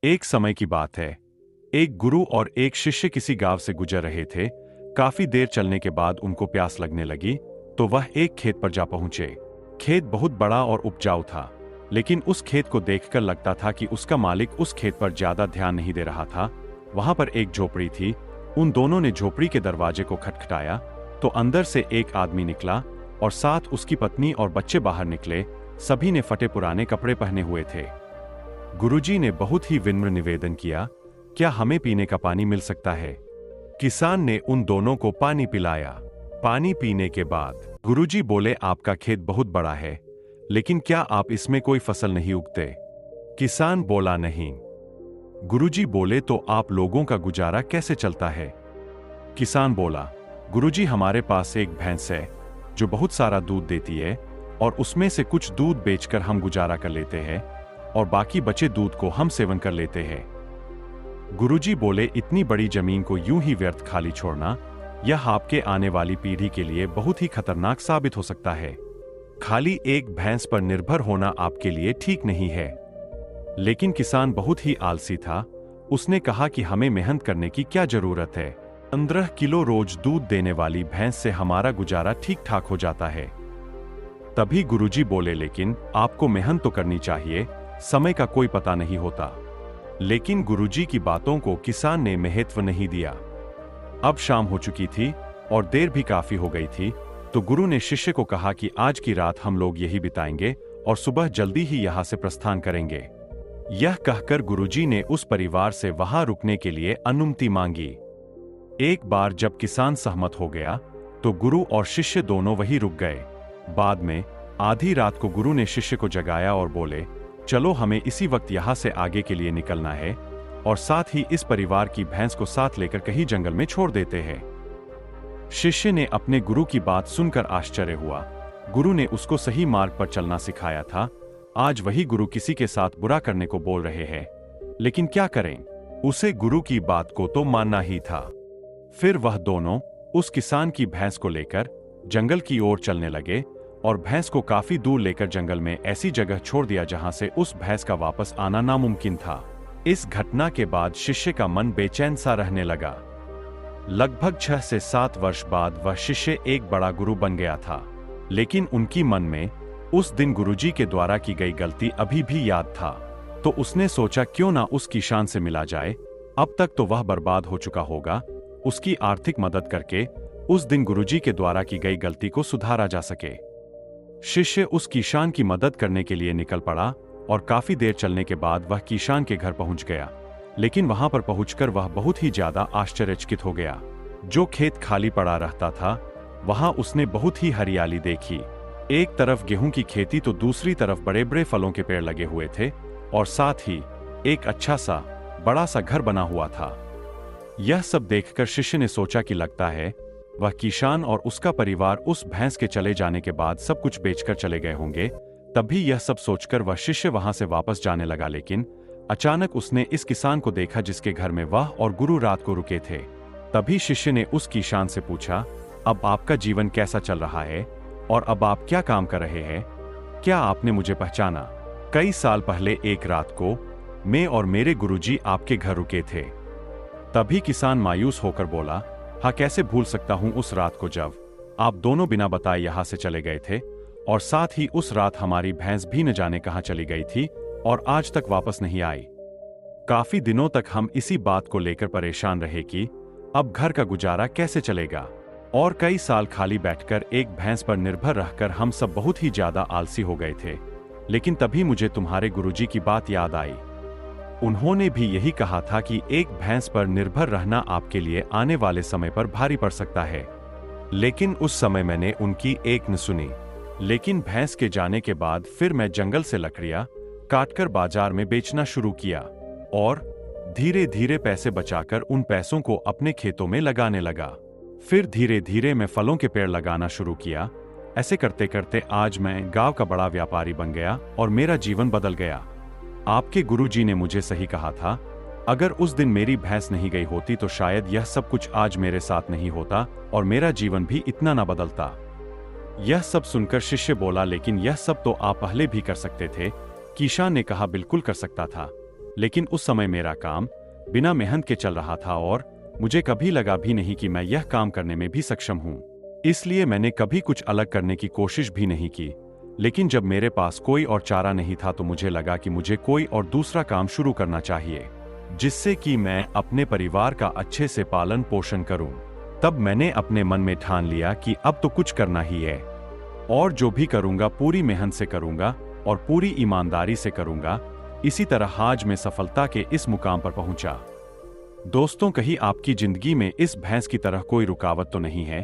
एक समय की बात है। एक गुरु और एक शिष्य किसी गांव से गुजर रहे थे। काफी देर चलने के बाद उनको प्यास लगने लगी, तो वह एक खेत पर जा पहुंचे। खेत बहुत बड़ा और उपजाऊ था, लेकिन उस खेत को देखकर लगता था कि उसका मालिक उस खेत पर ज्यादा ध्यान नहीं दे रहा था। वहां पर एक झोपड़ी थी। उन दोनों ने झोपड़ी के दरवाजे को खटखटाया, तो अंदर से एक आदमी निकला और साथ उसकी पत्नी और बच्चे बाहर निकले। सभी ने फटे पुराने कपड़े पहने हुए थे। गुरुजी ने बहुत ही विनम्र निवेदन किया, क्या हमें पीने का पानी मिल सकता है? किसान ने उन दोनों को पानी पिलाया। पानी पीने के बाद गुरुजी बोले, आपका खेत बहुत बड़ा है, लेकिन क्या आप इसमें कोई फसल नहीं उगते? किसान बोला, नहीं। गुरुजी बोले, तो आप लोगों का गुजारा कैसे चलता है? किसान बोला, गुरुजी हमारे पास एक भैंस है जो बहुत सारा दूध देती है, और उसमें से कुछ दूध बेचकर हम गुजारा कर लेते हैं, और बाकी बचे दूध को हम सेवन कर लेते हैं। गुरुजी बोले, इतनी बड़ी जमीन को यूं ही व्यर्थ खाली छोड़ना, यह आपके आने वाली पीढ़ी के लिए बहुत ही खतरनाक साबित हो सकता है। खाली एक भैंस पर निर्भर होना आपके लिए ठीक नहीं है। लेकिन किसान बहुत ही आलसी था। उसने कहा कि हमें मेहनत करने की क्या जरूरत है? 15 किलो रोज दूध देने वाली भैंस से हमारा गुजारा ठीक ठाक हो जाता है। तभी गुरुजी बोले, लेकिन आपको मेहनत तो करनी चाहिए, समय का कोई पता नहीं होता। लेकिन गुरुजी की बातों को किसान ने महत्व नहीं दिया। अब शाम हो चुकी थी और देर भी काफी हो गई थी, तो गुरु ने शिष्य को कहा कि आज की रात हम लोग यही बिताएंगे और सुबह जल्दी ही यहां से प्रस्थान करेंगे। यह कहकर गुरुजी ने उस परिवार से वहां रुकने के लिए अनुमति मांगी। एक बार जब किसान सहमत हो गया, तो गुरु और शिष्य दोनों वहीं रुक गए। बाद में आधी रात को गुरु ने शिष्य को जगाया और बोले, चलो हमें इसी वक्त यहां से आगे के लिए निकलना है, और साथ ही इस परिवार की भैंस को साथ लेकर कहीं जंगल में छोड़ देते हैं। शिष्य ने अपने गुरु की बात सुनकर आश्चर्य हुआ। गुरु ने उसको सही मार्ग पर चलना सिखाया था। आज वही गुरु किसी के साथ बुरा करने को बोल रहे हैं, लेकिन क्या करें? उसे गुरु की बात को तो मानना ही था। फिर वह दोनों उस किसान की भैंस को लेकर जंगल की ओर चलने लगे, और भैंस को काफी दूर लेकर जंगल में ऐसी जगह छोड़ दिया जहां से उस भैंस का वापस आना नामुमकिन था। इस घटना के बाद शिष्य का मन बेचैन सा रहने लगा। लगभग 6 से 7 वर्ष बाद वह शिष्य एक बड़ा गुरु बन गया था, लेकिन उनकी मन में उस दिन गुरुजी के द्वारा की गई गलती अभी भी याद था। तो उसने सोचा, क्यों ना उस किसान से मिला जाए। अब तक तो वह बर्बाद हो चुका होगा। उसकी आर्थिक मदद करके उस दिन गुरुजी के द्वारा की गई गलती को सुधारा जा सके। शिष्य उस किसान की मदद करने के लिए निकल पड़ा, और काफी देर चलने के बाद वह किसान के घर पहुंच गया। लेकिन वहां पर पहुंचकर वह बहुत ही ज्यादा आश्चर्यचकित हो गया। जो खेत खाली पड़ा रहता था, वहां उसने बहुत ही हरियाली देखी। एक तरफ गेहूं की खेती तो दूसरी तरफ बड़े बड़े फलों के पेड़ लगे हुए थे, और साथ ही एक अच्छा सा बड़ा सा घर बना हुआ था। यह सब देखकर शिष्य ने सोचा कि लगता है वह किसान और उसका परिवार उस भैंस के चले जाने के बाद सब कुछ बेचकर चले गए होंगे। तभी यह सब सोचकर वह शिष्य वहां से वापस जाने लगा, लेकिन अचानक उसने इस किसान को देखा जिसके घर में वह और गुरु रात को रुके थे। तभी शिष्य ने उस किसान से पूछा, अब आपका जीवन कैसा चल रहा है और अब आप क्या काम कर रहे हैं? क्या आपने मुझे पहचाना? कई साल पहले एक रात को मैं और मेरे गुरुजी आपके घर रुके थे। तभी किसान मायूस होकर बोला, हाँ, कैसे भूल सकता हूं उस रात को जब आप दोनों बिना बताए यहां से चले गए थे, और साथ ही उस रात हमारी भैंस भी न जाने कहां चली गई थी और आज तक वापस नहीं आई। काफी दिनों तक हम इसी बात को लेकर परेशान रहे कि अब घर का गुजारा कैसे चलेगा, और कई साल खाली बैठकर एक भैंस पर निर्भर रहकर हम सब बहुत ही ज्यादा आलसी हो गए थे। लेकिन तभी मुझे तुम्हारे गुरुजी की बात याद आई। उन्होंने भी यही कहा था कि एक भैंस पर निर्भर रहना आपके लिए आने वाले समय पर भारी पड़ सकता है। लेकिन उस समय मैंने उनकी एक न सुनी। लेकिन भैंस के जाने के बाद फिर मैं जंगल से लकड़ियां काटकर बाजार में बेचना शुरू किया, और धीरे धीरे पैसे बचाकर उन पैसों को अपने खेतों में लगाने लगा। फिर धीरे धीरे मैं फलों के पेड़ लगाना शुरू किया। ऐसे करते करते आज मैं गांव का बड़ा व्यापारी बन गया और मेरा जीवन बदल गया। आपके गुरुजी ने मुझे सही कहा था। अगर उस दिन मेरी भैंस नहीं गई होती तो शायद यह सब कुछ आज मेरे साथ नहीं होता और मेरा जीवन भी इतना ना बदलता। यह सब सुनकर शिष्य बोला, लेकिन यह सब तो आप पहले भी कर सकते थे। किसान ने कहा, बिल्कुल कर सकता था, लेकिन उस समय मेरा काम बिना मेहनत के चल रहा था और मुझे कभी लगा भी नहीं कि मैं यह काम करने में भी सक्षम हूँ। इसलिए मैंने कभी कुछ अलग करने की कोशिश भी नहीं की। लेकिन जब मेरे पास कोई और चारा नहीं था तो मुझे लगा कि मुझे कोई और दूसरा काम शुरू करना चाहिए, जिससे कि मैं अपने परिवार का अच्छे से पालन पोषण करूं। तब मैंने अपने मन में ठान लिया कि अब तो कुछ करना ही है, और जो भी करूंगा पूरी मेहनत से करूंगा और पूरी ईमानदारी से करूंगा। इसी तरह आज मैं सफलता के इस मुकाम पर पहुंचा। दोस्तों, कहीं आपकी जिंदगी में इस भैंस की तरह कोई रुकावट तो नहीं है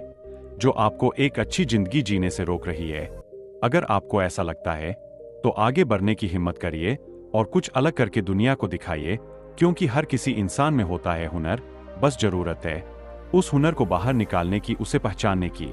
जो आपको एक अच्छी जिंदगी जीने से रोक रही है? अगर आपको ऐसा लगता है तो आगे बढ़ने की हिम्मत करिए और कुछ अलग करके दुनिया को दिखाइए, क्योंकि हर किसी इंसान में होता है हुनर, बस जरूरत है उस हुनर को बाहर निकालने की, उसे पहचानने की।